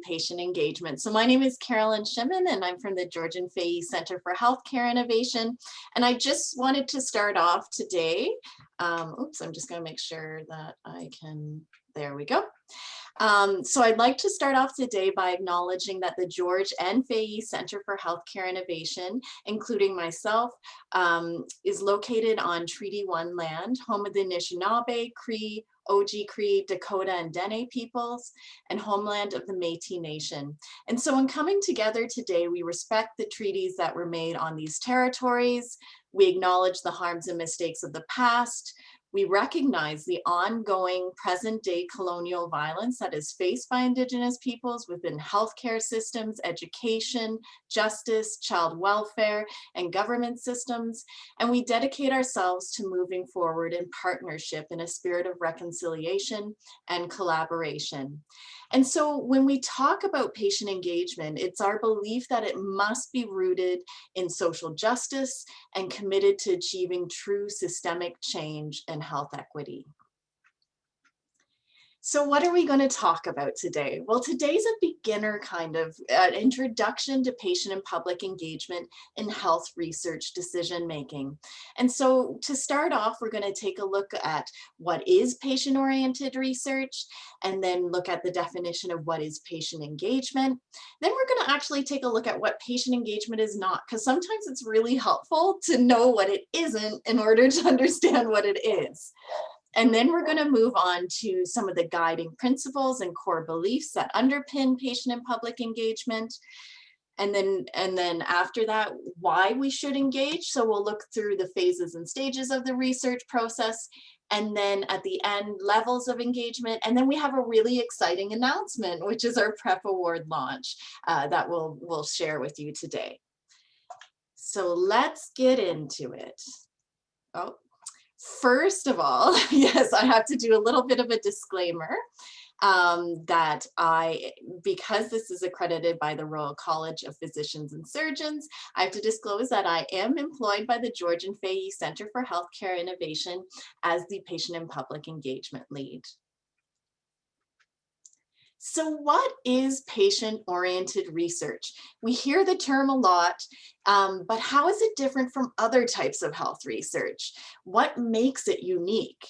patient engagement. So my name is Carolyn Shimon, and I'm from the Georgian Fahey Center for Healthcare Innovation. And I just wanted to start off today. Oops, I'm just going to make sure that I can, there we go. So I'd like to start off today by acknowledging that the George and Fahey Center for Healthcare Innovation, including myself, is located on Treaty 1 land, home of the Anishinaabe, Cree, Oji-Cree, Dakota, and Dene peoples, and homeland of the Métis Nation. And so in coming together today, we respect the treaties that were made on these territories. We acknowledge the harms and mistakes of the past. We recognize the ongoing present-day colonial violence that is faced by Indigenous peoples within healthcare systems, education, justice, child welfare, and government systems. And we dedicate ourselves to moving forward in partnership in a spirit of reconciliation and collaboration. And so when we talk about patient engagement, it's our belief that it must be rooted in social justice and committed to achieving true systemic change and health equity. So what are we going to talk about today? Well, today's a beginner kind of introduction to patient and public engagement in health research decision-making. And so to start off, we're going to take a look at what is patient-oriented research, and then look at the definition of what is patient engagement. Then we're going to actually take a look at what patient engagement is not, because sometimes it's really helpful to know what it isn't in order to understand what it is. And then we're going to move on to some of the guiding principles and core beliefs that underpin patient and public engagement. And then after that, why we should engage. So we'll look through the phases and stages of the research process. And then at the end, levels of engagement. And then we have a really exciting announcement, which is our PrEP Award launch that we'll share with you today. So let's get into it. Oh. First of all, yes, I have to do a little bit of a disclaimer that because this is accredited by the Royal College of Physicians and Surgeons, I have to disclose that I am employed by the George and Fahey Center for Healthcare Innovation as the Patient and Public Engagement Lead. So what is patient-oriented research? We hear the term a lot, but how is it different from other types of health research? What makes it unique?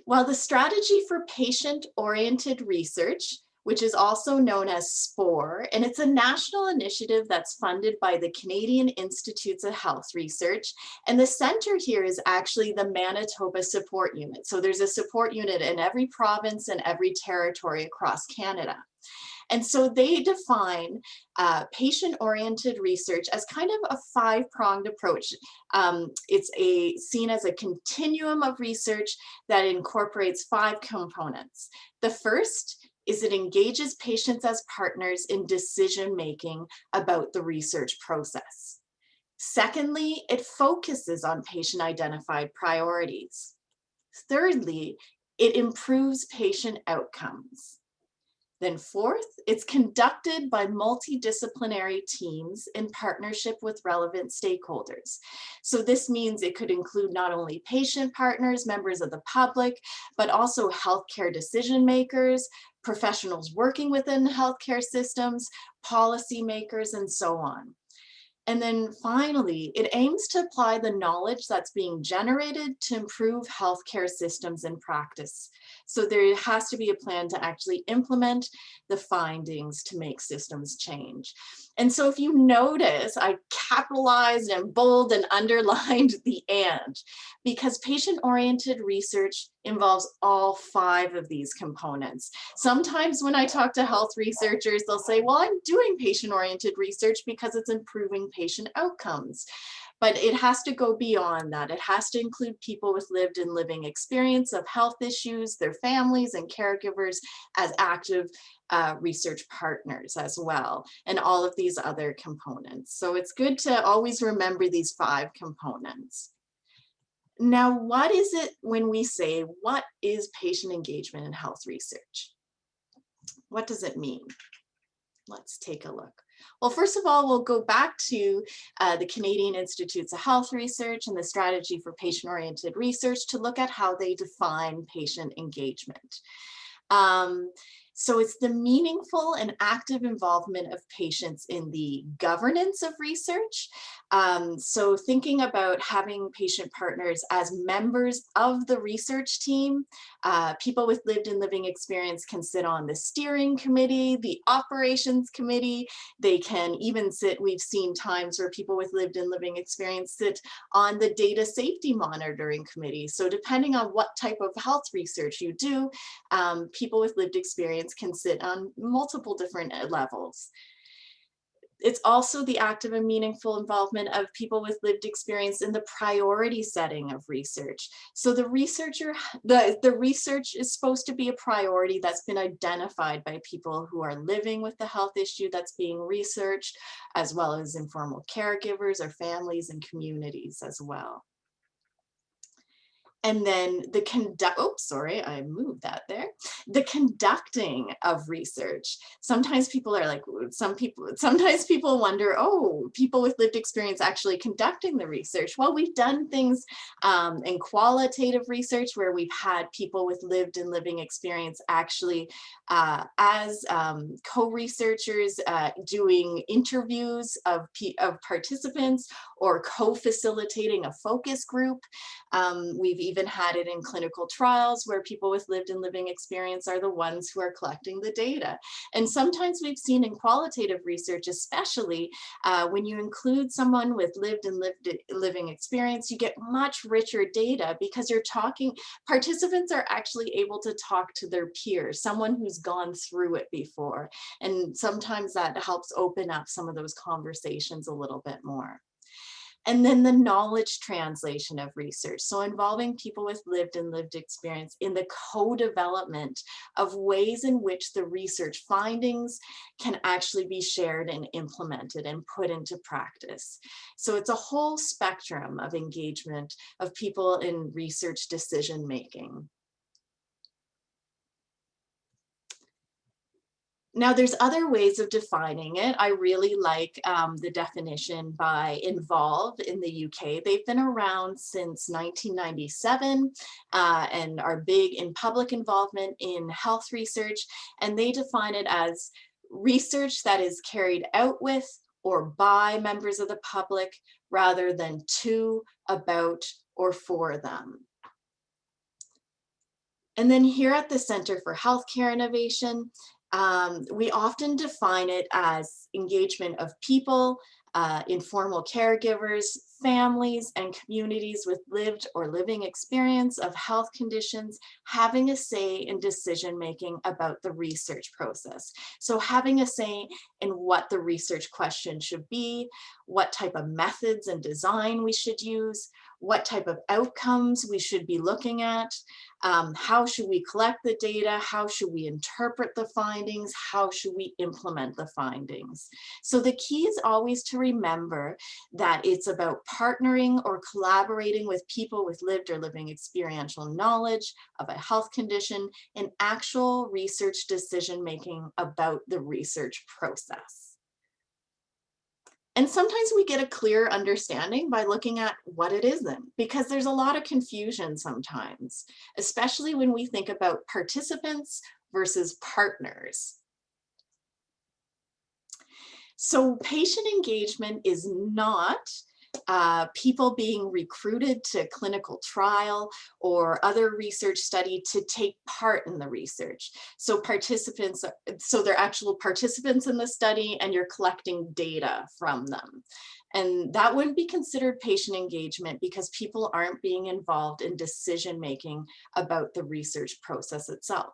Well, the strategy for patient-oriented research, which is also known as SPORE, and it's a national initiative that's funded by the Canadian Institutes of Health Research. And the center here is actually the Manitoba Support Unit. So there's a support unit in every province and every territory across Canada. And so they define patient-oriented research as kind of a five-pronged approach. It's seen as a continuum of research that incorporates 5 components. The first is it engages patients as partners in decision-making about the research process. Secondly, it focuses on patient-identified priorities. Thirdly, it improves patient outcomes. Then fourth, it's conducted by multidisciplinary teams in partnership with relevant stakeholders. So this means it could include not only patient partners, members of the public, but also healthcare decision makers, professionals working within healthcare systems, policymakers, and so on. And then finally, it aims to apply the knowledge that's being generated to improve healthcare systems in practice. So there has to be a plan to actually implement the findings to make systems change. And so if you notice, I capitalized and bold and underlined the "and," because patient-oriented research involves all 5 of these components. Sometimes when I talk to health researchers, they'll say, well, I'm doing patient-oriented research because it's improving patient outcomes. But it has to go beyond that. It has to include people with lived and living experience of health issues, their families and caregivers as active research partners as well, and all of these other components. So it's good to always remember these 5 components. Now, what is it when we say, what is patient engagement in health research? What does it mean? Let's take a look. Well, first of all, we'll go back to the Canadian Institutes of Health Research and the strategy for patient-oriented research to look at how they define patient engagement. So it's the meaningful and active involvement of patients in the governance of research. So thinking about having patient partners as members of the research team. People with lived and living experience can sit on the steering committee, the operations committee. They can even sit, we've seen times where people with lived and living experience sit on the data safety monitoring committee. So depending on what type of health research you do, people with lived experience can sit on multiple different levels. It's also the active and meaningful involvement of people with lived experience in the priority setting of research. So the research is supposed to be a priority that's been identified by people who are living with the health issue that's being researched, as well as informal caregivers or families and communities as well. And then I moved that there. The conducting of research. Sometimes people are like, sometimes people wonder, oh, people with lived experience actually conducting the research. Well, we've done things in qualitative research where we've had people with lived and living experience actually as co-researchers doing interviews of participants or co-facilitating a focus group. We've even had it in clinical trials where people with lived and living experience are the ones who are collecting the data. And sometimes we've seen in qualitative research, especially when you include someone with lived and living experience, you get much richer data because participants are actually able to talk to their peers, someone who's gone through it before. And sometimes that helps open up some of those conversations a little bit more. And then the knowledge translation of research. So involving people with lived and lived experience in the co-development of ways in which the research findings can actually be shared and implemented and put into practice. So it's a whole spectrum of engagement of people in research decision making. Now, there's other ways of defining it. I really like the definition by Involve in the UK. They've been around since 1997 and are big in public involvement in health research. And they define it as research that is carried out with or by members of the public rather than to, about, or for them. And then here at the Center for Healthcare Innovation, we often define it as engagement of people, informal caregivers, families, and communities with lived or living experience of health conditions, having a say in decision-making about the research process. So having a say in what the research question should be, what type of methods and design we should use, what type of outcomes we should be looking at, how should we collect the data, how should we interpret the findings, how should we implement the findings. So the key is always to remember that it's about partnering or collaborating with people with lived or living experiential knowledge of a health condition in actual research decision-making about the research process. And sometimes we get a clear understanding by looking at what it isn't, because there's a lot of confusion sometimes, especially when we think about participants versus partners. So patient engagement is not people being recruited to clinical trial or other research study to take part in the research. So they're actual participants in the study and you're collecting data from them. And that wouldn't be considered patient engagement because people aren't being involved in decision-making about the research process itself.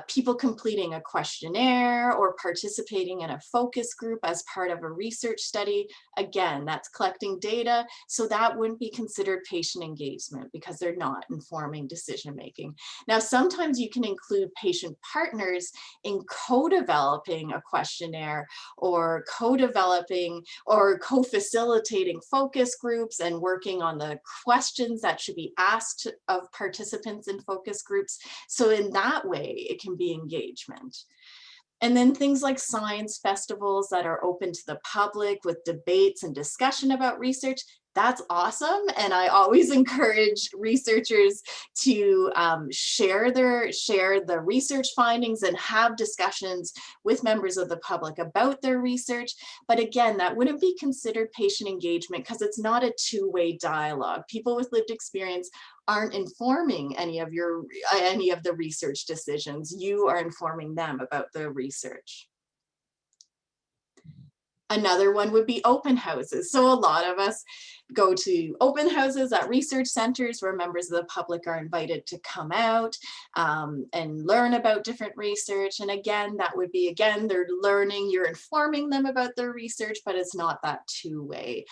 People completing a questionnaire or participating in a focus group as part of a research study. Again, that's collecting data, so that wouldn't be considered patient engagement because they're not informing decision-making. Now, sometimes you can include patient partners in co-developing a questionnaire or co-developing or co-facilitating focus groups and working on the questions that should be asked of participants in focus groups. So in that way, it can be engagement. And then things like science festivals that are open to the public with debates and discussion about research, That's awesome. And I always encourage researchers to share the research findings and have discussions with members of the public about their research. But again, that wouldn't be considered patient engagement because it's not a two-way dialogue. People with lived experience aren't informing any of the research decisions. You are informing them about the research. Another one would be open houses. So a lot of us go to open houses at research centers where members of the public are invited to come out and learn about different research. And again, that would be, again, they're learning, you're informing them about their research, but it's not that two-way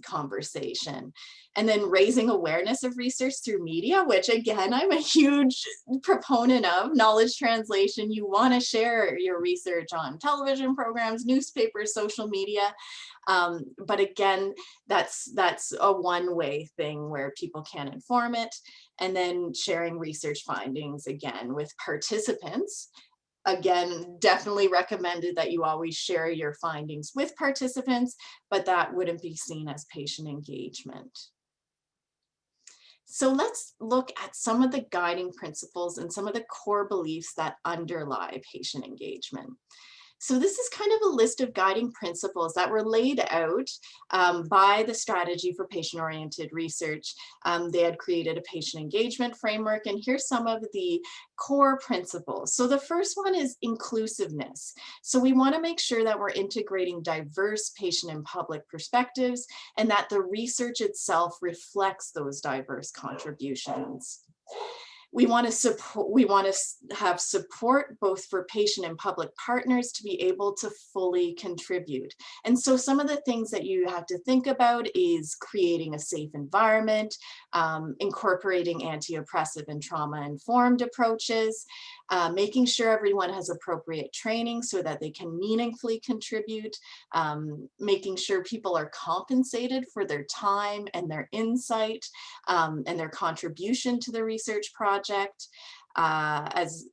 conversation. And then raising awareness of research through media, which again, I'm a huge proponent of knowledge translation. You want to share your research on television programs, newspapers, social media. But again, that's a one-way thing where people can inform it. And then sharing research findings again with participants. Again, definitely recommended that you always share your findings with participants, but that wouldn't be seen as patient engagement. So let's look at some of the guiding principles and some of the core beliefs that underlie patient engagement. So this is kind of a list of guiding principles that were laid out by the Strategy for Patient-Oriented Research. They had created a patient engagement framework, and here's some of the core principles. So the first one is inclusiveness. So we want to make sure that we're integrating diverse patient and public perspectives and that the research itself reflects those diverse contributions. We want to have support both for patient and public partners to be able to fully contribute. And so some of the things that you have to think about is creating a safe environment, incorporating anti-oppressive and trauma-informed approaches, making sure everyone has appropriate training so that they can meaningfully contribute, making sure people are compensated for their time and their insight and their contribution to the research project, because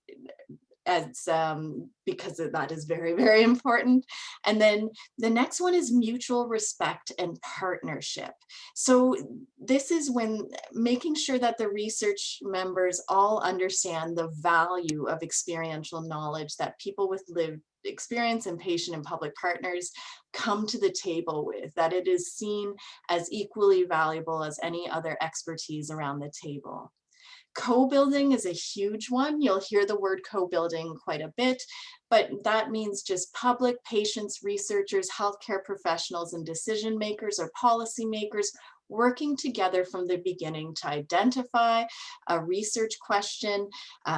that is very, very important. And then the next one is mutual respect and partnership. So this is when making sure that the research members all understand the value of experiential knowledge that people with lived experience and patient and public partners come to the table with, that it is seen as equally valuable as any other expertise around the table. Co-building is a huge one. You'll hear the word co-building quite a bit, but that means just public, patients, researchers, healthcare professionals, and decision makers or policymakers working together from the beginning to identify a research question,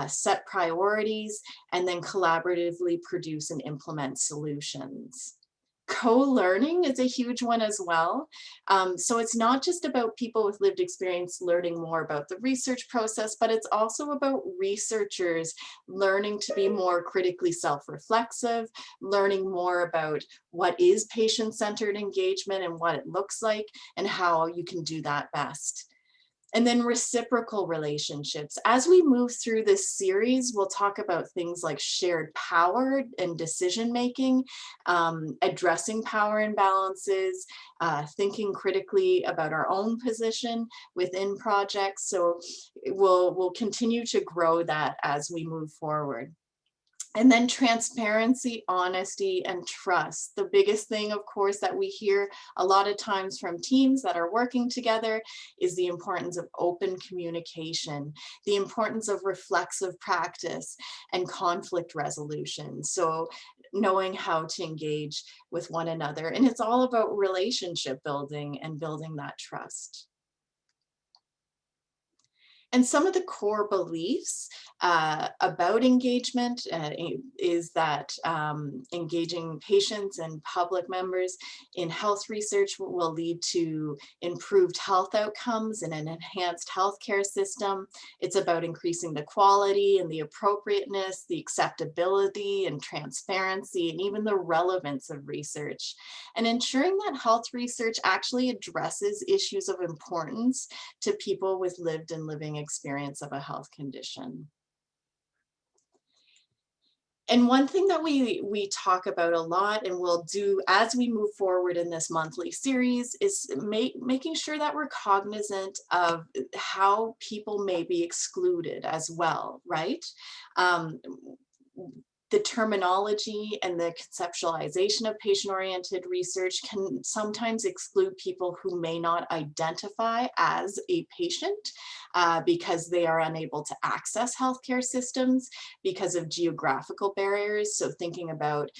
set priorities, and then collaboratively produce and implement solutions. Co-learning is a huge one as well. So it's not just about people with lived experience learning more about the research process, but it's also about researchers learning to be more critically self-reflexive, learning more about what is patient-centered engagement and what it looks like and how you can do that best. And then reciprocal relationships. As we move through this series, we'll talk about things like shared power and decision-making, addressing power imbalances, thinking critically about our own position within projects. So we'll continue to grow that as we move forward. And then transparency, honesty, and trust. The biggest thing, of course, that we hear a lot of times from teams that are working together is the importance of open communication, the importance of reflexive practice and conflict resolution. So knowing how to engage with one another. And it's all about relationship building and building that trust. And some of the core beliefs about engagement is that engaging patients and public members in health research will lead to improved health outcomes and an enhanced healthcare system. It's about increasing the quality and the appropriateness, the acceptability and transparency, and even the relevance of research. And ensuring that health research actually addresses issues of importance to people with lived and living experience of a health condition. And one thing that we talk about a lot and we'll do as we move forward in this monthly series is making sure that we're cognizant of how people may be excluded as well, right? Um, the terminology and the conceptualization of patient-oriented research can sometimes exclude people who may not identify as a patient because they are unable to access healthcare systems because of geographical barriers. So thinking about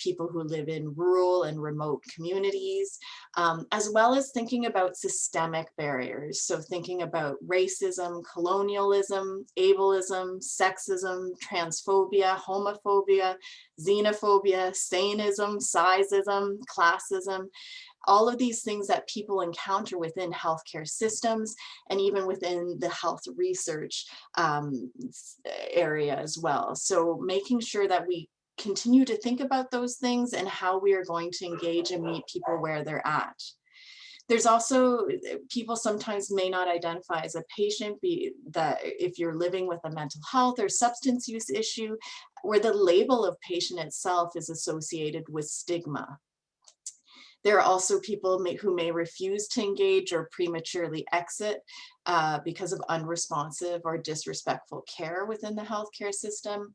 people who live in rural and remote communities, as well as thinking about systemic barriers. So thinking about racism, colonialism, ableism, sexism, transphobia, homophobia, xenophobia, saneism, sizeism, classism, all of these things that people encounter within healthcare systems and even within the health research area as well. So making sure that we continue to think about those things and how we are going to engage and meet people where they're at. There's also, people sometimes may not identify as a patient, that if you're living with a mental health or substance use issue, where the label of patient itself is associated with stigma. There are also people who may refuse to engage or prematurely exit because of unresponsive or disrespectful care within the healthcare system.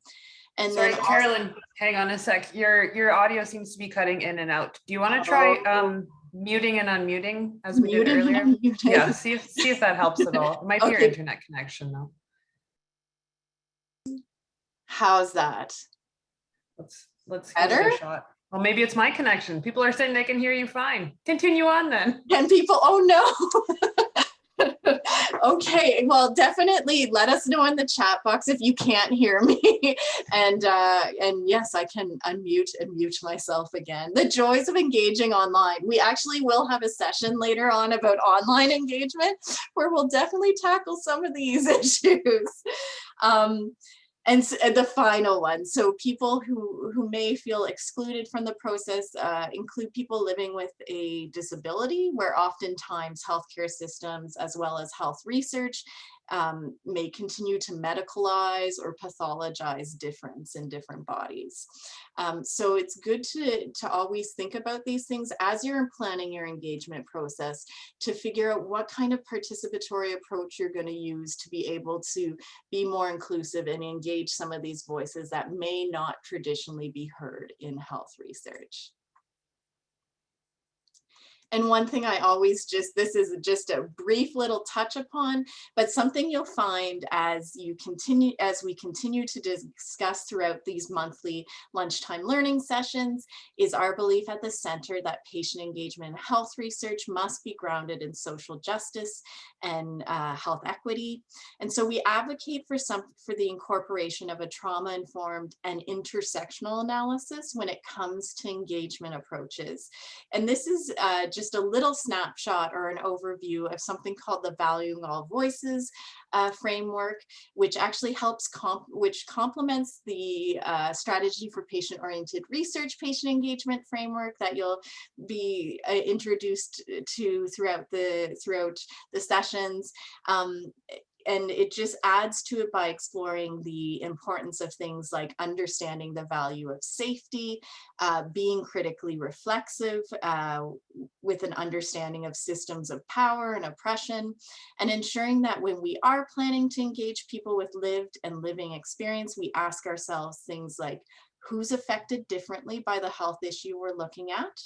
And sorry, then Carolyn, hang on a sec. Your audio seems to be cutting in and out. Do you want to try muting and unmuting as we did earlier? Yeah, see if that helps at all. It might be your internet connection though. How's that? Let's give it a shot. Well, maybe it's my connection. People are saying they can hear you fine. Continue on then. And people, oh no. Okay, well, definitely let us know in the chat box if you can't hear me. And yes, I can unmute and mute myself again. The joys of engaging online. We actually will have a session later on about online engagement where we'll definitely tackle some of these issues. And the final one, so people who may feel excluded from the process include people living with a disability, where oftentimes healthcare systems as well as health research may continue to medicalize or pathologize difference in different bodies. So it's good to always think about these things as you're planning your engagement process, to figure out what kind of participatory approach you're going to use to be able to be more inclusive and engage some of these voices that may not traditionally be heard in health research. And one thing I always this is just a brief little touch upon, but something you'll find as we continue to discuss throughout these monthly lunchtime learning sessions is our belief at the center that patient engagement in health research must be grounded in social justice and health equity. And so we advocate for the incorporation of a trauma-informed and intersectional analysis when it comes to engagement approaches. And this is just a little snapshot or an overview of something called the Valuing All Voices framework, which actually helps which complements the strategy for patient-oriented research patient engagement framework that you'll be introduced to throughout the sessions. And it just adds to it by exploring the importance of things like understanding the value of safety, being critically reflexive with an understanding of systems of power and oppression, and ensuring that when we are planning to engage people with lived and living experience, we ask ourselves things like, who's affected differently by the health issue we're looking at?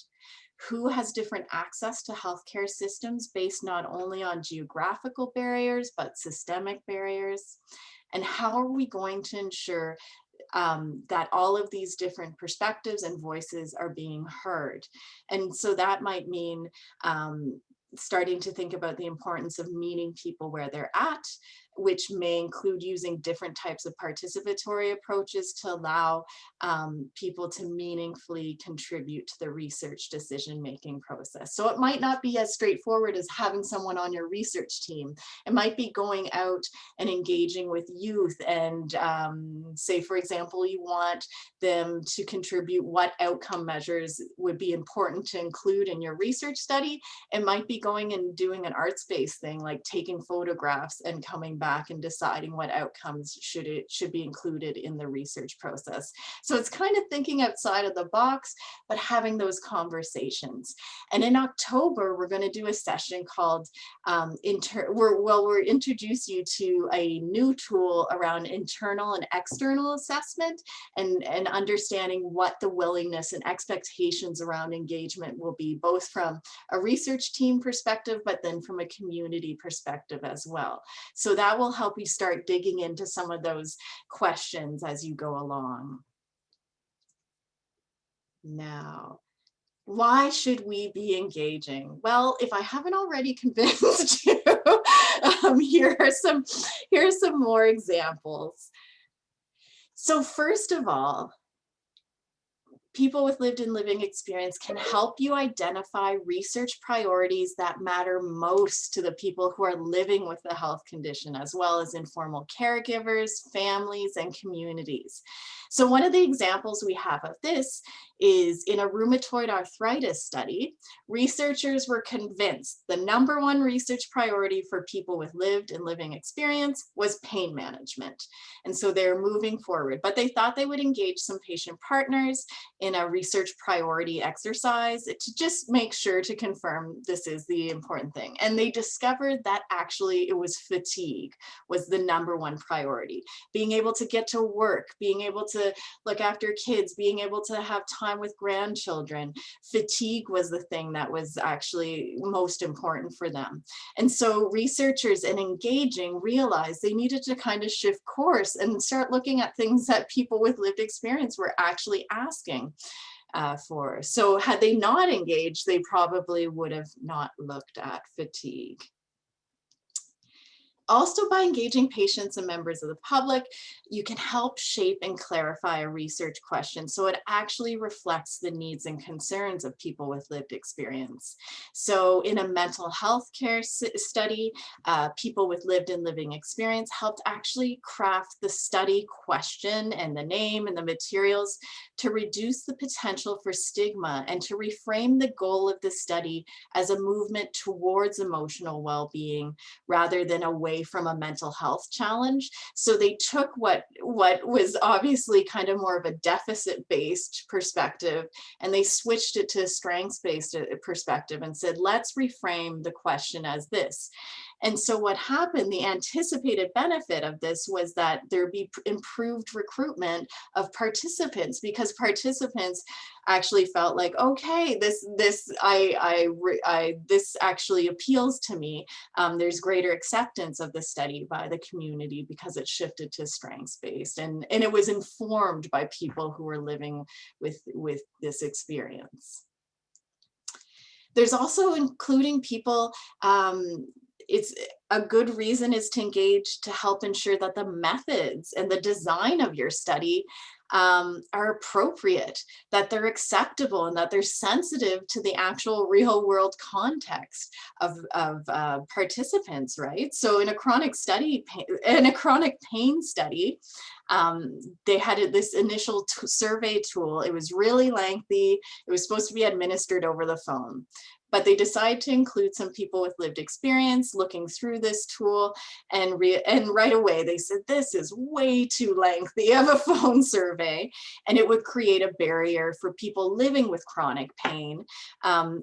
Who has different access to healthcare systems based not only on geographical barriers, but systemic barriers? And how are we going to ensure that all of these different perspectives and voices are being heard? And so that might mean starting to think about the importance of meeting people where they're at, which may include using different types of participatory approaches to allow people to meaningfully contribute to the research decision-making process. So it might not be as straightforward as having someone on your research team. It might be going out and engaging with youth and say, for example, you want them to contribute what outcome measures would be important to include in your research study. It might be going and doing an arts-based thing like taking photographs and coming back back and deciding what outcomes should be included in the research process. So it's kind of thinking outside of the box, but having those conversations. And in October, we're going to do a session called we'll introduce you to a new tool around internal and external assessment, and understanding what the willingness and expectations around engagement will be, both from a research team perspective, but then from a community perspective as well. So that will help you start digging into some of those questions as you go along. Now, why should we be engaging? Well, if I haven't already convinced you, here are some more examples. So first of all, people with lived and living experience can help you identify research priorities that matter most to the people who are living with the health condition, as well as informal caregivers, families, and communities. So one of the examples we have of this is in a rheumatoid arthritis study. Researchers were convinced the #1 research priority for people with lived and living experience was pain management. And so they're moving forward, but they thought they would engage some patient partners in a research priority exercise to just make sure to confirm this is the important thing. And they discovered that actually it was fatigue was the #1 priority. Being able to get to work, being able to look after kids, being able to have time with grandchildren. Fatigue was the thing that was actually most important for them. And so researchers in engaging realized they needed to kind of shift course and start looking at things that people with lived experience were actually asking for. So had they not engaged, they probably would have not looked at fatigue. Also, by engaging patients and members of the public, you can help shape and clarify a research question so it actually reflects the needs and concerns of people with lived experience. So in a mental health care study, people with lived and living experience helped actually craft the study question and the name and the materials to reduce the potential for stigma and to reframe the goal of the study as a movement towards emotional well-being rather than away from a mental health challenge. So they took what was obviously kind of more of a deficit-based perspective, and they switched it to a strengths-based perspective and said, let's reframe the question as this. And so what happened, the anticipated benefit of this was that there'd be improved recruitment of participants, because participants actually felt like, okay, this actually appeals to me. There's greater acceptance of the study by the community because it shifted to strengths-based, and it was informed by people who were living with this experience. There's also including people, it's a good reason is to engage to help ensure that the methods and the design of your study are appropriate, that they're acceptable, and that they're sensitive to the actual real world context of participants, right? So in a chronic pain study, they had this initial survey tool. It was really lengthy. It was supposed to be administered over the phone. But they decided to include some people with lived experience looking through this tool, and right away they said, this is way too lengthy of a phone survey, and it would create a barrier for people living with chronic pain.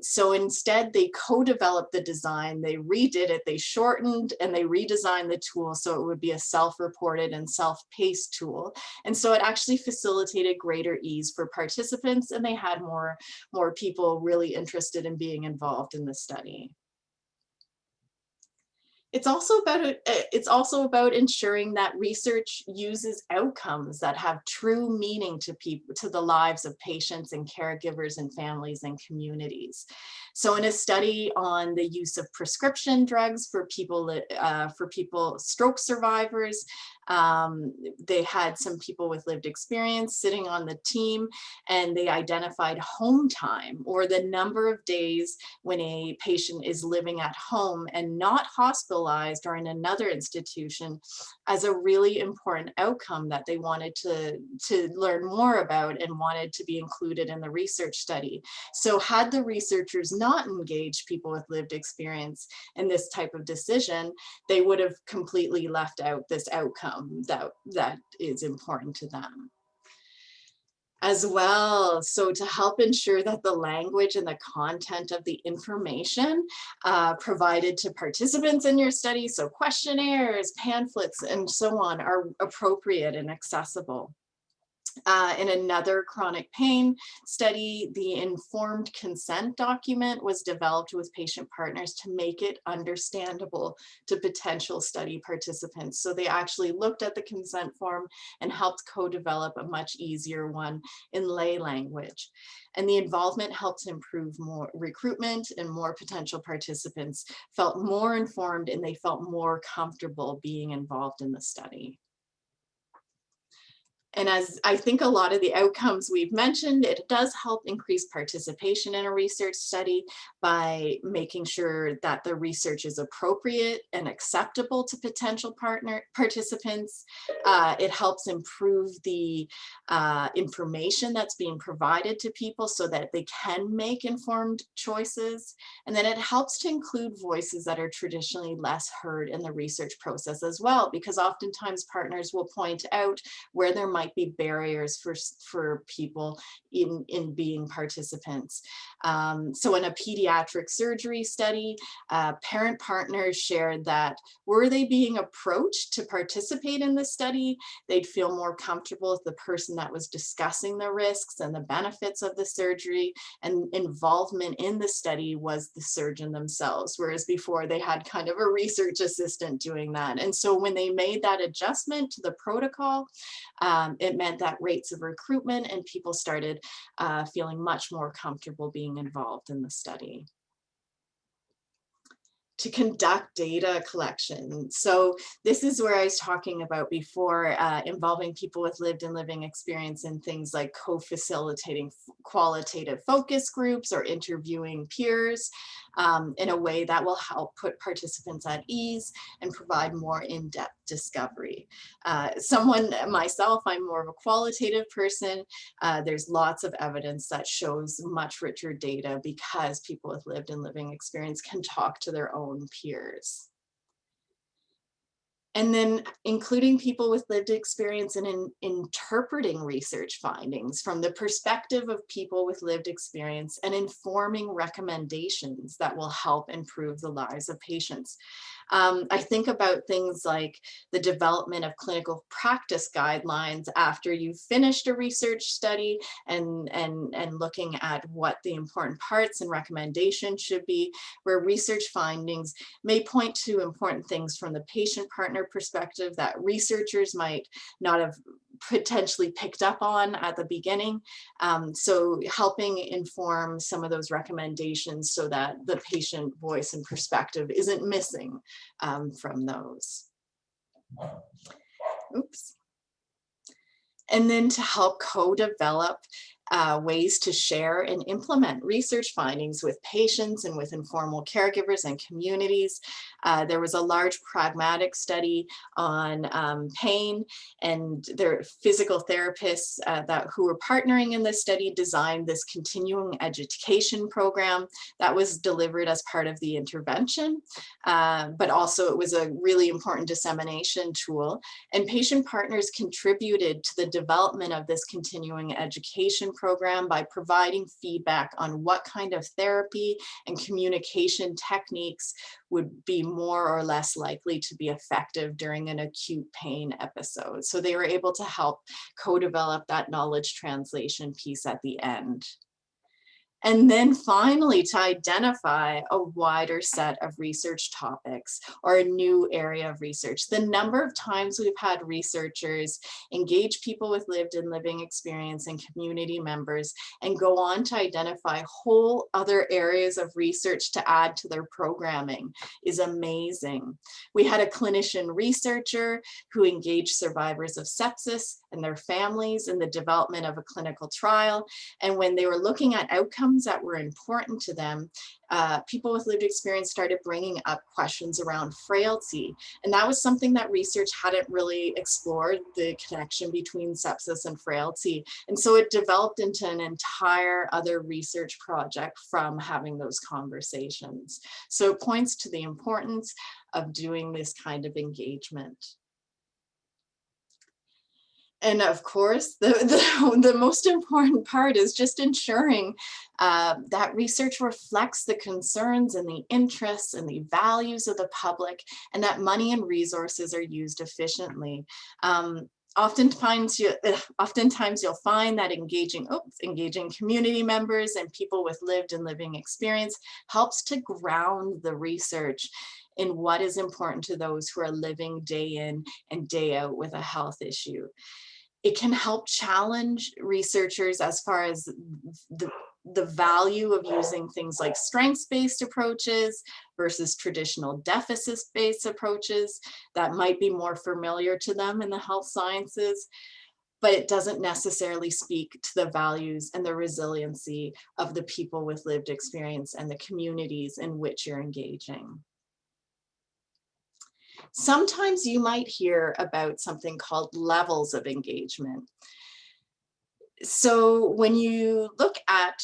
So instead they co-developed the design, they redid it, they shortened and they redesigned the tool so it would be a self-reported and self-paced tool. And so it actually facilitated greater ease for participants, and they had more people really interested in being involved in the study. It's also about ensuring that research uses outcomes that have true meaning to people, to the lives of patients and caregivers and families and communities. So in a study on the use of prescription drugs for people, stroke survivors, They had some people with lived experience sitting on the team, and they identified home time, or the number of days when a patient is living at home and not hospitalized or in another institution, as a really important outcome that they wanted to learn more about and wanted to be included in the research study. So had the researchers not engaged people with lived experience in this type of decision, they would have completely left out this outcome that is important to them as well. So to help ensure that the language and the content of the information provided to participants in your study, so questionnaires, pamphlets, and so on, are appropriate and accessible. In another chronic pain study, the informed consent document was developed with patient partners to make it understandable to potential study participants. So they actually looked at the consent form and helped co-develop a much easier one in lay language. And the involvement helped improve more recruitment, and more potential participants felt more informed and they felt more comfortable being involved in the study. And as I think a lot of the outcomes we've mentioned, it does help increase participation in a research study by making sure that the research is appropriate and acceptable to potential participants. It helps improve the information that's being provided to people so that they can make informed choices. And then it helps to include voices that are traditionally less heard in the research process as well, because oftentimes partners will point out where there might be barriers for people in being participants. So in a pediatric surgery study, parent partners shared that were they being approached to participate in the study, they'd feel more comfortable with the person that was discussing the risks and the benefits of the surgery, and involvement in the study was the surgeon themselves, whereas before they had kind of a research assistant doing that. And so when they made that adjustment to the protocol, it meant that rates of recruitment and people started feeling much more comfortable being involved in the study. To conduct data collection. So this is where I was talking about before, involving people with lived and living experience in things like co-facilitating qualitative focus groups or interviewing peers in a way that will help put participants at ease and provide more in-depth discovery. Myself, I'm more of a qualitative person. There's lots of evidence that shows much richer data because people with lived and living experience can talk to their own peers. And then including people with lived experience in interpreting research findings from the perspective of people with lived experience and informing recommendations that will help improve the lives of patients. I think about things like the development of clinical practice guidelines after you've finished a research study, and looking at what the important parts and recommendations should be, where research findings may point to important things from the patient partner perspective that researchers might not have potentially picked up on at the beginning. So helping inform some of those recommendations so that the patient voice and perspective isn't missing from those. Oops. And then to help co-develop ways to share and implement research findings with patients and with informal caregivers and communities. There was a large pragmatic study on pain, and their physical therapists who were partnering in this study designed this continuing education program that was delivered as part of the intervention, but also it was a really important dissemination tool. And patient partners contributed to the development of this continuing education program by providing feedback on what kind of therapy and communication techniques would be more or less likely to be effective during an acute pain episode. So they were able to help co-develop that knowledge translation piece at the end. And then finally, to identify a wider set of research topics or a new area of research. The number of times we've had researchers engage people with lived and living experience and community members and go on to identify whole other areas of research to add to their programming is amazing. We had a clinician researcher who engaged survivors of sepsis and their families in the development of a clinical trial. And when they were looking at outcomes that were important to them, people with lived experience started bringing up questions around frailty. And that was something that research hadn't really explored, the connection between sepsis and frailty. And so it developed into an entire other research project from having those conversations. So it points to the importance of doing this kind of engagement. And of course, the most important part is just ensuring that research reflects the concerns and the interests and the values of the public, and that money and resources are used efficiently. Oftentimes you'll find that engaging community members and people with lived and living experience helps to ground the research in what is important to those who are living day in and day out with a health issue. It can help challenge researchers as far as the value of using things like strengths-based approaches versus traditional deficit-based approaches that might be more familiar to them in the health sciences, but it doesn't necessarily speak to the values and the resiliency of the people with lived experience and the communities in which you're engaging. Sometimes you might hear about something called levels of engagement. So when you look at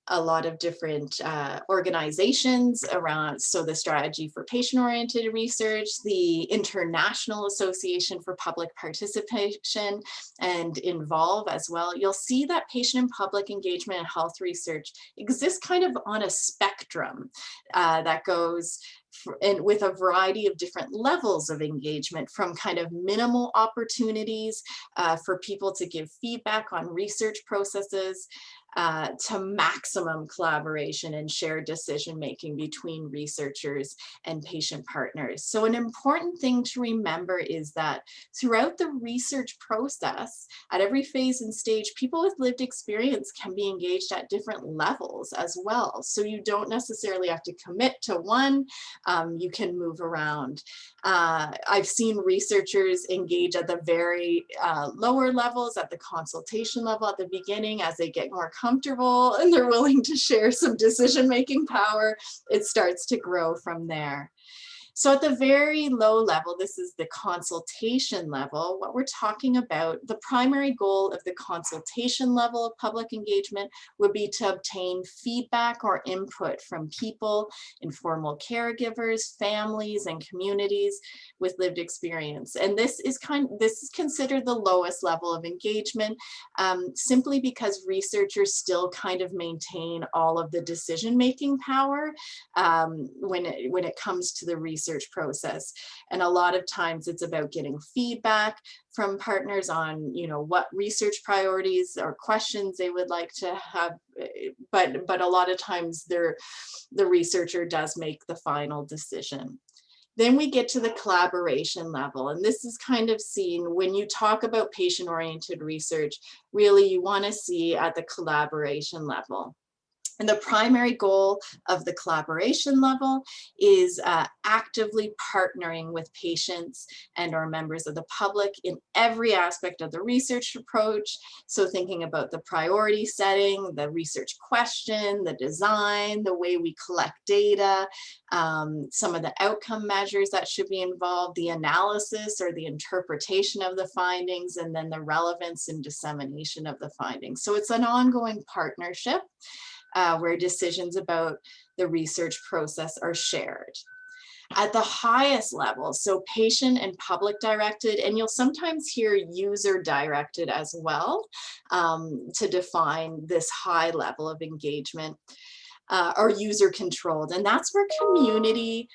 a lot of different organizations around, so the Strategy for Patient-Oriented Research, the International Association for Public Participation, and Involve as well, you'll see that patient and public engagement in health research exists kind of on a spectrum that goes and with a variety of different levels of engagement, from kind of minimal opportunities for people to give feedback on research processes to maximum collaboration and shared decision-making between researchers and patient partners. So an important thing to remember is that throughout the research process, at every phase and stage, people with lived experience can be engaged at different levels as well. So you don't necessarily have to commit to one, you can move around. I've seen researchers engage at the very lower levels, at the consultation level at the beginning. As they get more comfortable and they're willing to share some decision-making power, it starts to grow from there. So at the very low level, this is the consultation level, what we're talking about, the primary goal of the consultation level of public engagement would be to obtain feedback or input from people, informal caregivers, families, and communities with lived experience. And this is considered the lowest level of engagement, simply because researchers still kind of maintain all of the decision-making power when it comes to the research process. And a lot of times it's about getting feedback from partners on, what research priorities or questions they would like to have, but a lot of times the researcher does make the final decision. Then we get to the collaboration level, and this is kind of seen when you talk about patient-oriented research, really you want to see at the collaboration level. And the primary goal of the collaboration level is actively partnering with patients and or members of the public in every aspect of the research approach. So thinking about the priority setting, the research question, the design, the way we collect data, some of the outcome measures that should be involved, the analysis or the interpretation of the findings, and then the relevance and dissemination of the findings. So it's an ongoing partnership where decisions about the research process are shared. At the highest level, so patient and public directed, and you'll sometimes hear user directed as well to define this high level of engagement, or user controlled. And that's where community,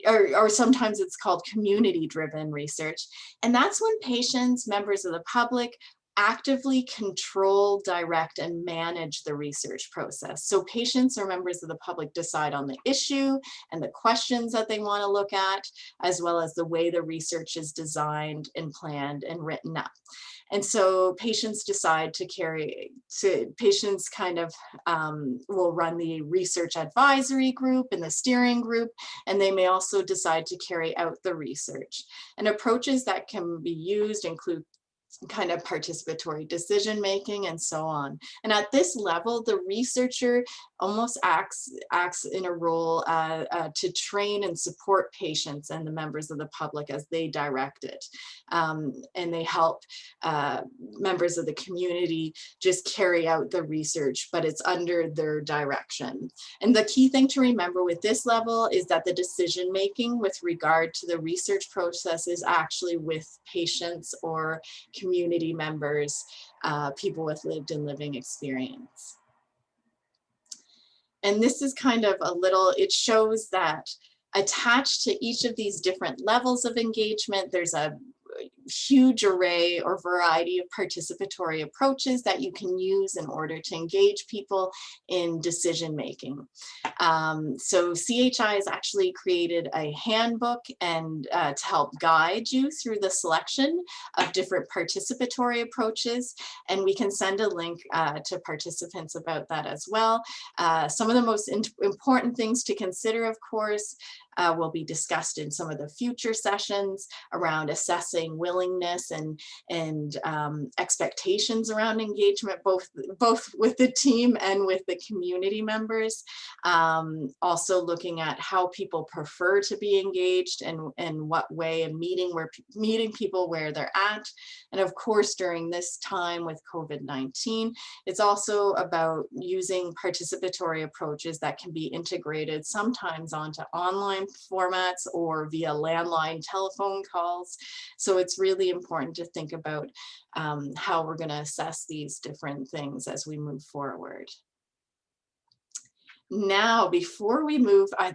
or sometimes it's called community driven research. And that's when patients, members of the public, actively control, direct, and manage the research process. So patients or members of the public decide on the issue and the questions that they want to look at, as well as the way the research is designed and planned and written up. And so patients decide patients kind of will run the research advisory group and the steering group, and they may also decide to carry out the research. And approaches that can be used include kind of participatory decision making and so on. And at this level, the researcher almost acts in a role to train and support patients and the members of the public as they direct it. And they help members of the community just carry out the research, but it's under their direction. And the key thing to remember with this level is that the decision making with regard to the research process is actually with patients or community members, people with lived and living experience. And this is kind of a little, it shows that attached to each of these different levels of engagement, there's a huge array or variety of participatory approaches that you can use in order to engage people in decision making. So CHI has actually created a handbook and to help guide you through the selection of different participatory approaches, and we can send a link to participants about that as well. Some of the most important things to consider, of course, will be discussed in some of the future sessions around assessing willingness and expectations around engagement, both with the team and with the community members. Also looking at how people prefer to be engaged and what way, and meeting people where they're at. And of course, during this time with COVID-19, it's also about using participatory approaches that can be integrated sometimes onto online formats or via landline telephone calls. So it's really important to think about how we're going to assess these different things as we move forward. Now, before we move, I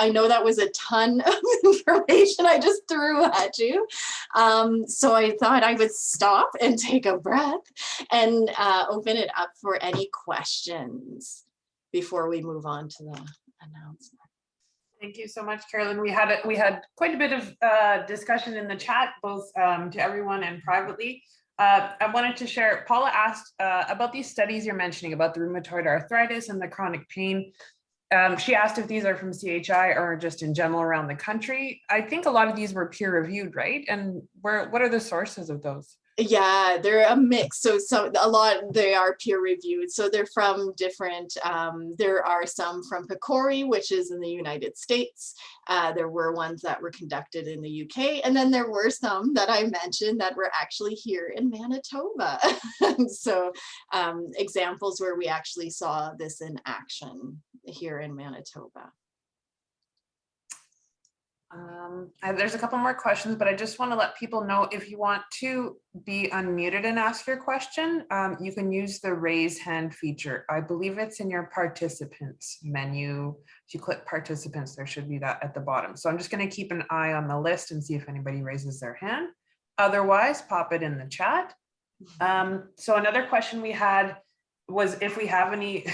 know that was a ton of information I just threw at you. So I thought I would stop and take a breath and open it up for any questions before we move on to the announcement. Thank you so much, Carolyn. We had quite a bit of discussion in the chat, both to everyone and privately. I wanted to share, Paula asked about these studies you're mentioning about the rheumatoid arthritis and the chronic pain. She asked if these are from CHI or just in general around the country. I think a lot of these were peer reviewed, right? And what are the sources of those? Yeah, they're a mix. So a lot, they are peer reviewed. So they're from different, there are some from PCORI, which is in the United States. There were ones that were conducted in the UK. And then there were some that I mentioned that were actually here in Manitoba. So examples where we actually saw this in action here in Manitoba. There's a couple more questions, but I just want to let people know, if you want to be unmuted and ask your question, you can use the raise hand feature. I believe it's in your participants menu. If you click participants, there should be that at the bottom. So I'm just going to keep an eye on the list and see if anybody raises their hand. Otherwise, pop it in the chat. So another question we had was if we have any,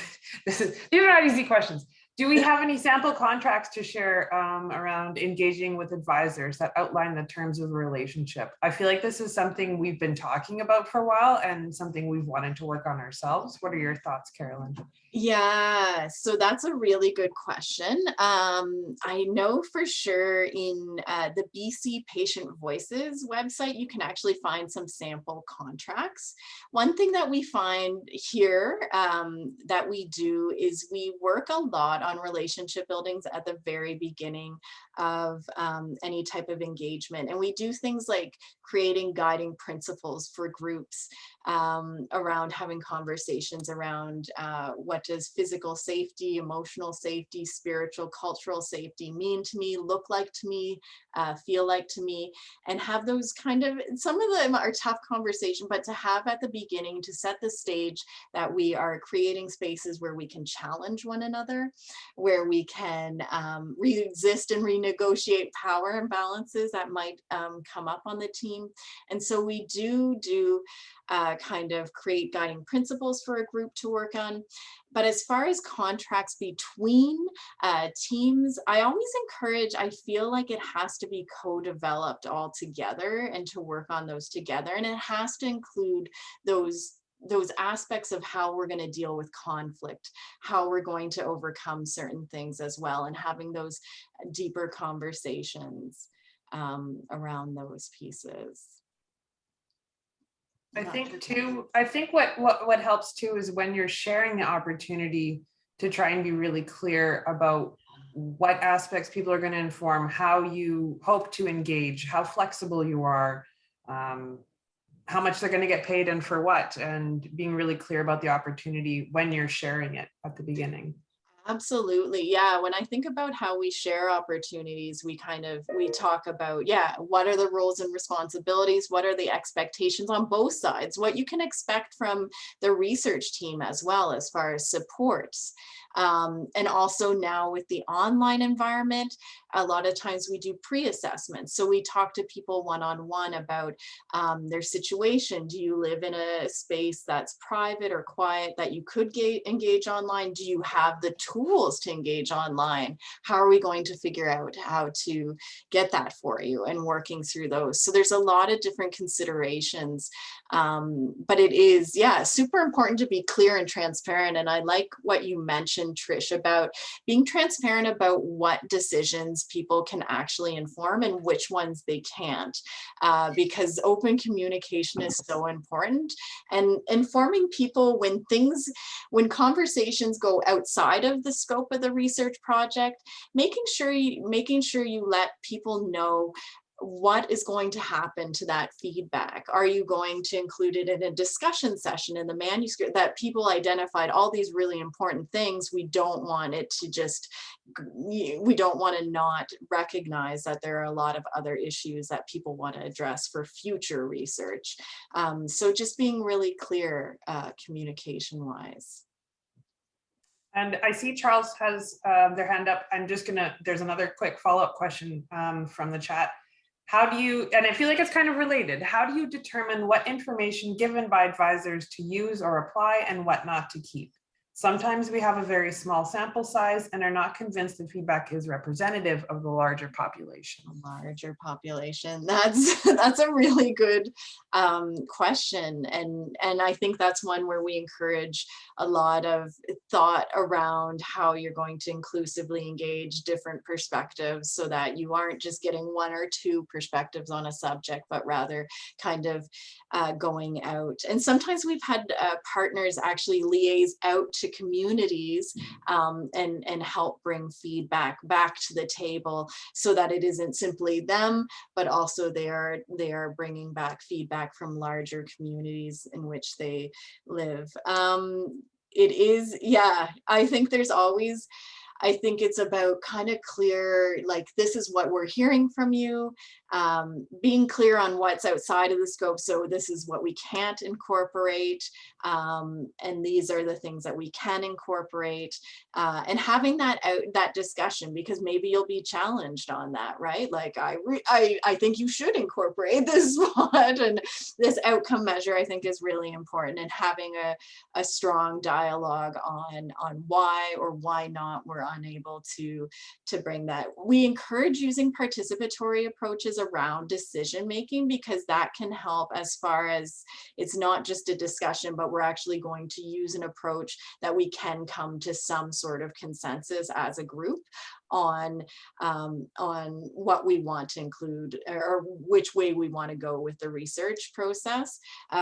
these are not easy questions. Do we have any sample contracts to share around engaging with advisors that outline the terms of the relationship? I feel like this is something we've been talking about for a while and something we've wanted to work on ourselves. What are your thoughts, Carolyn? Yeah, so that's a really good question. I know for sure in the BC Patient Voices website, you can actually find some sample contracts. One thing that we find here that we do is we work a lot on relationship buildings at the very beginning of any type of engagement. And we do things like creating guiding principles for groups around having conversations around what does physical safety, emotional safety, spiritual, cultural safety mean to me, look like to me, feel like to me, and have those kind of, some of them are tough conversation, but to have at the beginning to set the stage that we are creating spaces where we can challenge one another, where we can resist and negotiate power imbalances that might come up on the team. And so we do kind of create guiding principles for a group to work on. But as far as contracts between teams, I always encourage, I feel like it has to be co-developed all together and to work on those together. And it has to include those aspects of how we're going to deal with conflict, how we're going to overcome certain things as well, and having those deeper conversations around those pieces. I think too, I think what helps too is when you're sharing the opportunity to try and be really clear about what aspects people are going to inform, how you hope to engage, how flexible you are, how much they're going to get paid and for what, and being really clear about the opportunity when you're sharing it at the beginning. Absolutely. Yeah. When I think about how we share opportunities, we talk about, yeah, what are the roles and responsibilities? What are the expectations on both sides? What you can expect from the research team as well, as far as supports. And also now with the online environment, a lot of times we do pre-assessments. So we talk to people one-on-one about their situation. Do you live in a space that's private or quiet that you could engage online? Do you have the tools to engage online? How are we going to figure out how to get that for you, and working through those? So there's a lot of different considerations, but it is, yeah, super important to be clear and transparent. And I like what you mentioned, Trish, about being transparent about what decisions people can actually inform and which ones they can't, because open communication is so important. And informing people when conversations go outside of the scope of the research project, making sure you let people know what is going to happen to that feedback. Are you going to include it in a discussion session in the manuscript that people identified all these really important things? We don't want it to just, we don't want to not recognize that there are a lot of other issues that people want to address for future research. So just being really clear communication wise. And I see Charles has their hand up. There's another quick follow-up question from the chat. How do you, and I feel like it's kind of related, how do you determine what information given by advisors to use or apply and what not to keep? Sometimes we have a very small sample size and are not convinced the feedback is representative of the larger population. Larger population. That's a really good question, and I think that's one where we encourage a lot of thought around how you're going to inclusively engage different perspectives, so that you aren't just getting one or two perspectives on a subject, but rather kind of going out. And sometimes we've had partners actually liaise out to communities and help bring feedback back to the table, so that it isn't simply them, but also they are bringing back feedback from larger communities in which they live. It is, yeah, I think it's about kind of clear, like, this is what we're hearing from you, being clear on what's outside of the scope. So this is what we can't incorporate, and these are the things that we can incorporate, and having that discussion, because maybe you'll be challenged on that, right? Like, I think you should incorporate this one, and this outcome measure I think is really important, and having a strong dialogue on why or why not we're unable to bring that. We encourage using participatory approaches around decision making, because that can help, as far as it's not just a discussion, but we're actually going to use an approach that we can come to some sort of consensus as a group on what we want to include, or which way we want to go with the research process,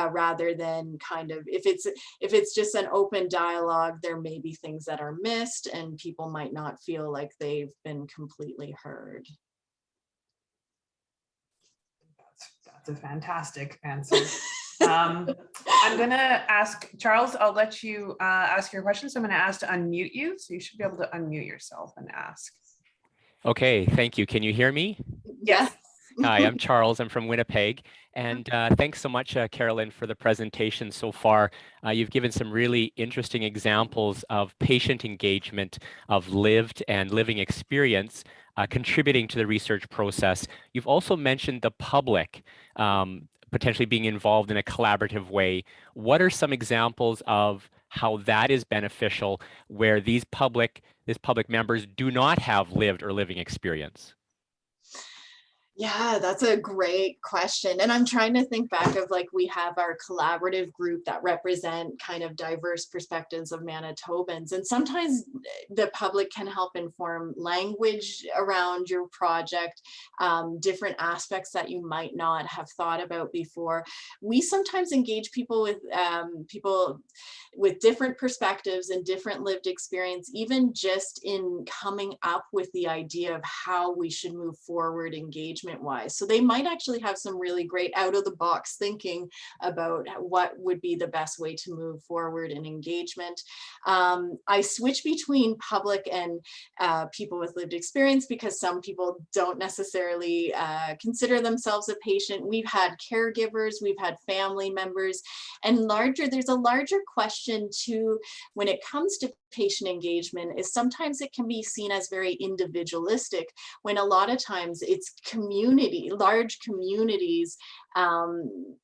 rather than kind of, if it's just an open dialogue, there may be things that are missed and people might not feel like they've been completely heard. That's a fantastic answer. I'm going to ask Charles, I'll let you ask your question. So I'm going to ask to unmute you. So you should be able to unmute yourself and ask. Okay, thank you. Can you hear me? Yes. Hi, I'm Charles. I'm from Winnipeg. And thanks so much, Carolyn, for the presentation so far. You've given some really interesting examples of patient engagement, of lived and living experience contributing to the research process. You've also mentioned the public potentially being involved in a collaborative way. What are some examples of how that is beneficial where these public members do not have lived or living experience? Yeah, that's a great question. And I'm trying to think back of like, we have our collaborative group that represent kind of diverse perspectives of Manitobans. And sometimes the public can help inform language around your project, different aspects that you might not have thought about before. We sometimes engage people with different perspectives and different lived experience, even just in coming up with the idea of how we should move forward engagement wise. So they might actually have some really great out of the box thinking about what would be the best way to move forward in engagement. I switch between public and people with lived experience because some people don't necessarily consider themselves a patient. We've had caregivers, we've had family members, and there's a larger question too when it comes to patient engagement is sometimes it can be seen as very individualistic when a lot of times it's large communities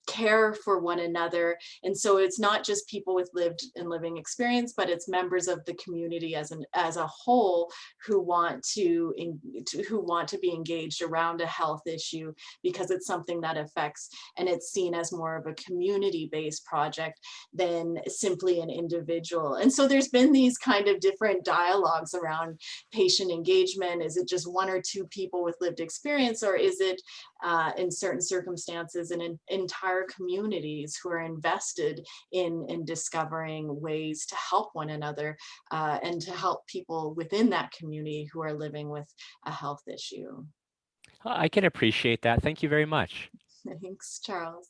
care for one another. And so it's not just people with lived and living experience, but it's members of the community as a whole who want to be engaged around a health issue because it's something that affects, and it's seen as more of a community-based project than simply an individual. And so there's been these kind of different dialogues around patient engagement. Is it just one or two people with lived experience, or is it in certain circumstances and entire communities who are invested in discovering ways to help one another and to help people within that community who are living with a health issue? I can appreciate that. Thank you very much. Thanks, Charles.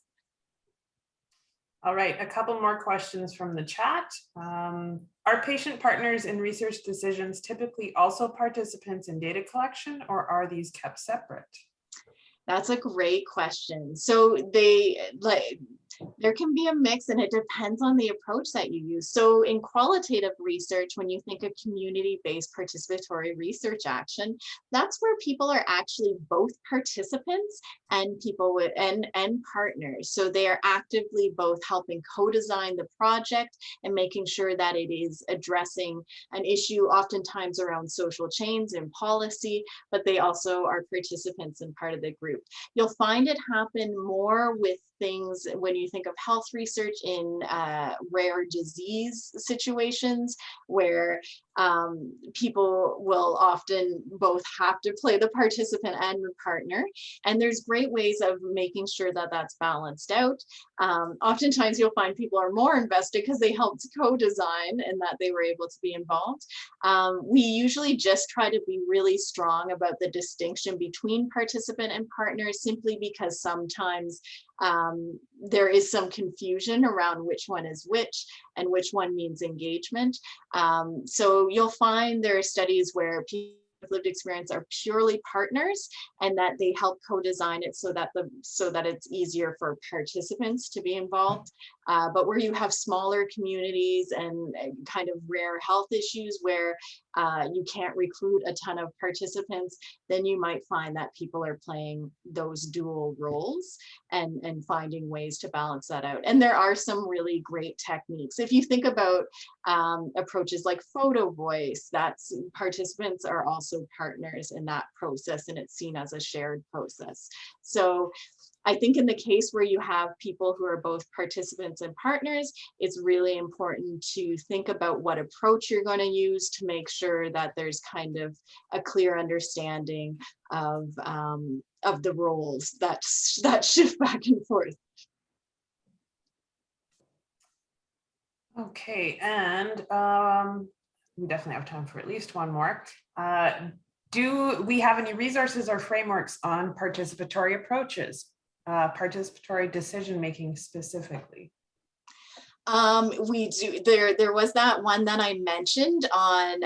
All right, a couple more questions from the chat. Are patient partners in research decisions typically also participants in data collection, or are these kept separate? That's a great question. So there can be a mix, and it depends on the approach that you use. So in qualitative research, when you think of community-based participatory research action, that's where people are actually both participants and people with and partners. So they are actively both helping co-design the project and making sure that it is addressing an issue oftentimes around social change and policy, but they also are participants and part of the group. You'll find it happen more with things when you think of health research in rare disease situations where people will often both have to play the participant and the partner. And there's great ways of making sure that that's balanced out. Oftentimes you'll find people are more invested because they helped co-design and that they were able to be involved. We usually just try to be really strong about the distinction between participant and partners simply because sometimes there is some confusion around which one is which and which one means engagement. So you'll find there are studies where people with lived experience are purely partners and that they help co-design it so that it's easier for participants to be involved. But where you have smaller communities and kind of rare health issues where you can't recruit a ton of participants, then you might find that people are playing those dual roles and finding ways to balance that out. And there are some really great techniques. If you think about approaches like photo voice, that's participants are also partners in that process and it's seen as a shared process. So I think in the case where you have people who are both participants and partners, it's really important to think about what approach you're going to use to make sure that there's kind of a clear understanding of the roles that shift back and forth. Okay, and we definitely have time for at least one more. Do we have any resources or frameworks on participatory approaches, participatory decision-making specifically? We do. There was that one that I mentioned on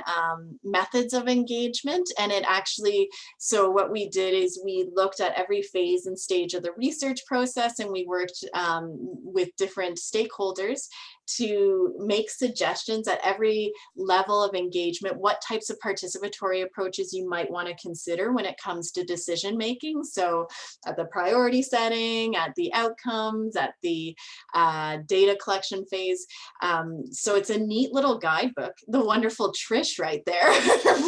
methods of engagement, and it actually, so what we did is we looked at every phase and stage of the research process, and we worked with different stakeholders to make suggestions at every level of engagement, what types of participatory approaches you might want to consider when it comes to decision making. So at the priority setting, at the outcomes, at the data collection phase. So it's a neat little guidebook. The wonderful Trish right there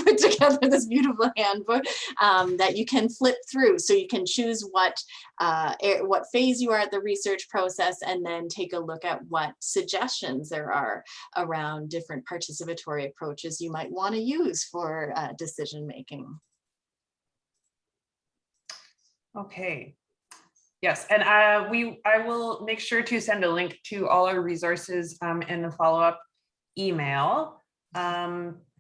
put together this beautiful handbook that you can flip through. So you can choose what phase you are at the research process, and then take a look at what suggestions there are around different participatory approaches you might want to use for decision making. Okay. Yes, and I will make sure to send a link to all our resources in the follow-up email.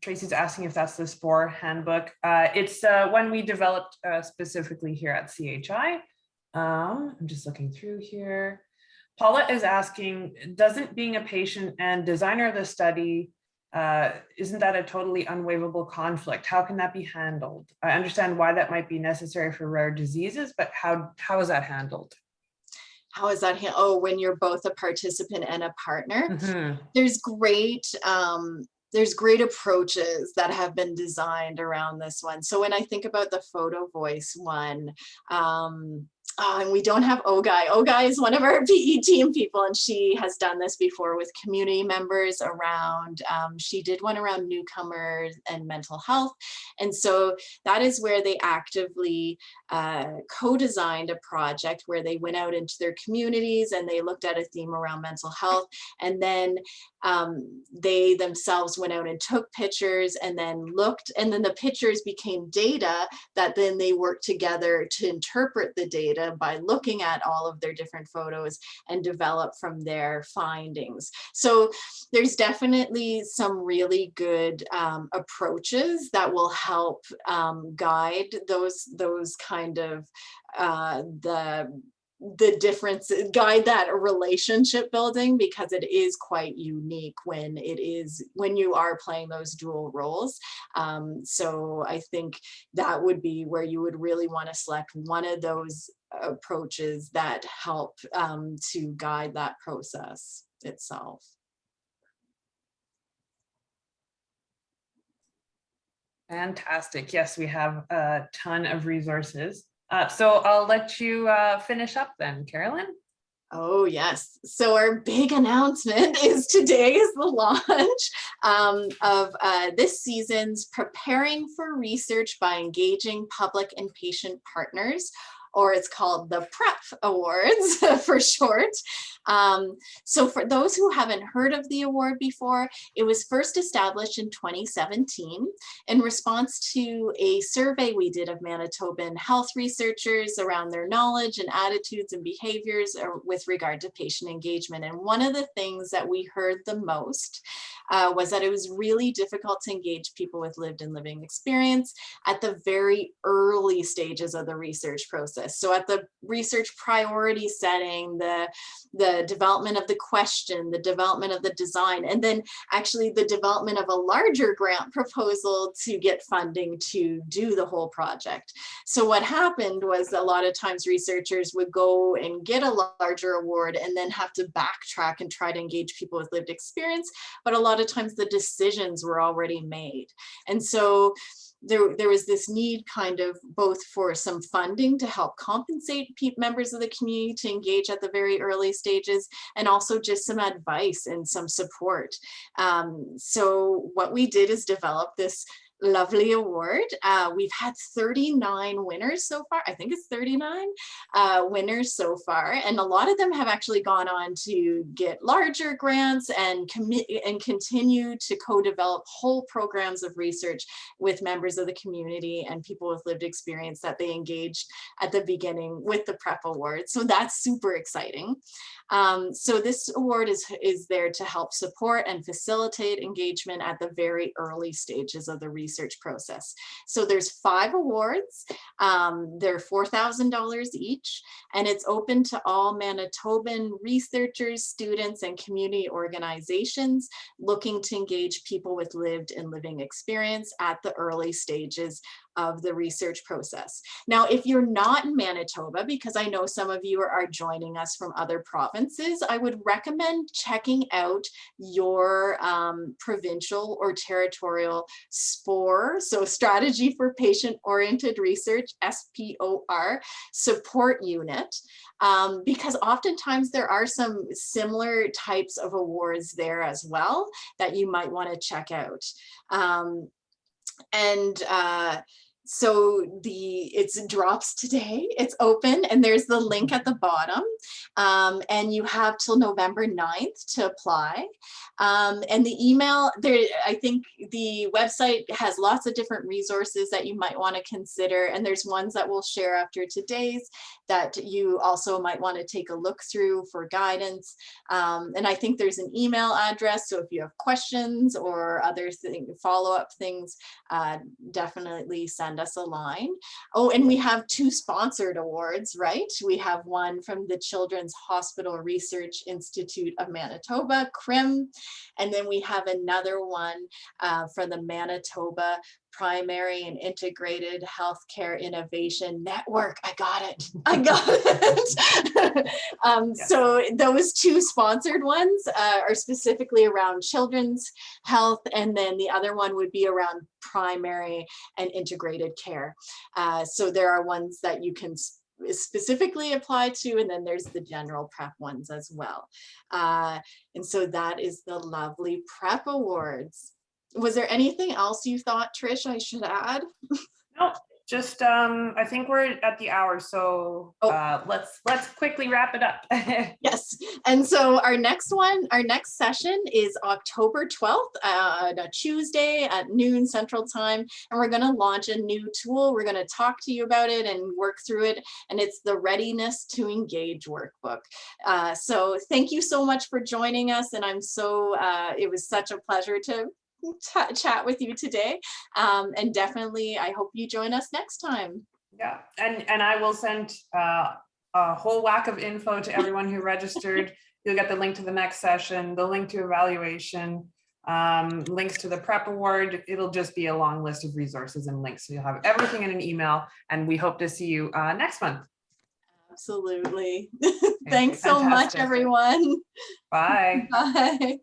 Tracy's asking if that's the SPORE handbook. It's one we developed specifically here at CHI. I'm just looking through here. Paula is asking, doesn't being a patient and designer of the study, isn't that a totally unwaivable conflict? How can that be handled? I understand why that might be necessary for rare diseases, but how is that handled? How is that? Oh, when you're both a participant and a partner, there's great approaches that have been designed around this one. So when I think about the photo voice one, and we don't have Ogai. Ogai is one of our PE team people, and she has done this before with community members around, she did one around newcomers and mental health. And so that is where they actively co-designed a project where they went out into their communities and they looked at a theme around mental health. And then they themselves went out and took pictures and then looked, and then the pictures became data that then they worked together to interpret the data by looking at all of their different photos and develop from their findings. So there's definitely some really good approaches that will help guide those kind of the difference, guide that relationship building, because it is quite unique when you are playing those dual roles. So I think that would be where you would really want to select one of those approaches that help to guide that process itself. Fantastic. Yes, we have a ton of resources. So I'll let you finish up then, Carolyn. Oh, yes. So our big announcement is today is the launch of this season's Preparing for Research by Engaging Public and Patient Partners, or it's called the PrEP Awards for short. So for those who haven't heard of the award before, it was first established in 2017 in response to a survey we did of Manitoban health researchers around their knowledge and attitudes and behaviors with regard to patient engagement. And one of the things that we heard the most was that it was really difficult to engage people with lived and living experience at the very early stages of the research process. So at the research priority setting, the development of the question, the development of the design, and then actually the development of a larger grant proposal to get funding to do the whole project. So what happened was a lot of times researchers would go and get a larger award and then have to backtrack and try to engage people with lived experience. But a lot of times the decisions were already made. And so there was this need kind of both for some funding to help compensate members of the community to engage at the very early stages, and also just some advice and some support. So what we did is develop this lovely award. We've had 39 winners so far. I think it's 39 winners so far. And a lot of them have actually gone on to get larger grants and continue to co-develop whole programs of research with members of the community and people with lived experience that they engaged at the beginning with the PrEP Award. So that's super exciting. So this award is there to help support and facilitate engagement at the very early stages of the research process. So there's 5 awards. They're $4,000 each, and it's open to all Manitoban researchers, students, and community organizations looking to engage people with lived and living experience at the early stages of the research process. Now, if you're not in Manitoba, because I know some of you are joining us from other provinces, I would recommend checking out your provincial or territorial SPOR, so Strategy for Patient-Oriented Research, SPOR, support unit, because oftentimes there are some similar types of awards there as well that you might want to check out. So it drops today, it's open, and there's the link at the bottom, and you have till November 9th to apply. And the email there, I think the website has lots of different resources that you might want to consider, and there's ones that we'll share after today's that you also might want to take a look through for guidance. And I think there's an email address, so if you have questions or other follow-up things, definitely send us a line. Oh, and we have 2 sponsored awards, right? We have one from the Children's Hospital Research Institute of Manitoba, CRIM, and then we have another one from the Manitoba Primary and Integrated Healthcare Innovation Network. I got it. I got it. Yes. So those 2 sponsored ones are specifically around children's health, and then the other one would be around primary and integrated care. So there are ones that you can specifically apply to, and then there's the general prep ones as well. And so that is the lovely prep awards. Was there anything else you thought, Trish, I should add? No, just I think we're at the hour, so let's quickly wrap it up. Yes, and so our next session is October 12th, a Tuesday at noon Central Time, and we're going to launch a new tool. We're going to talk to you about it and work through it, and it's the Readiness to Engage workbook. So thank you so much for joining us, and I'm so it was such a pleasure to chat with you today, and definitely I hope you join us next time. Yeah, and I will send a whole whack of info to everyone who registered. You'll get the link to the next session, the link to evaluation, links to the prep award. It'll just be a long list of resources and links, so you'll have everything in an email, and we hope to see you next month. Absolutely. Thanks so much, everyone. Bye. Bye.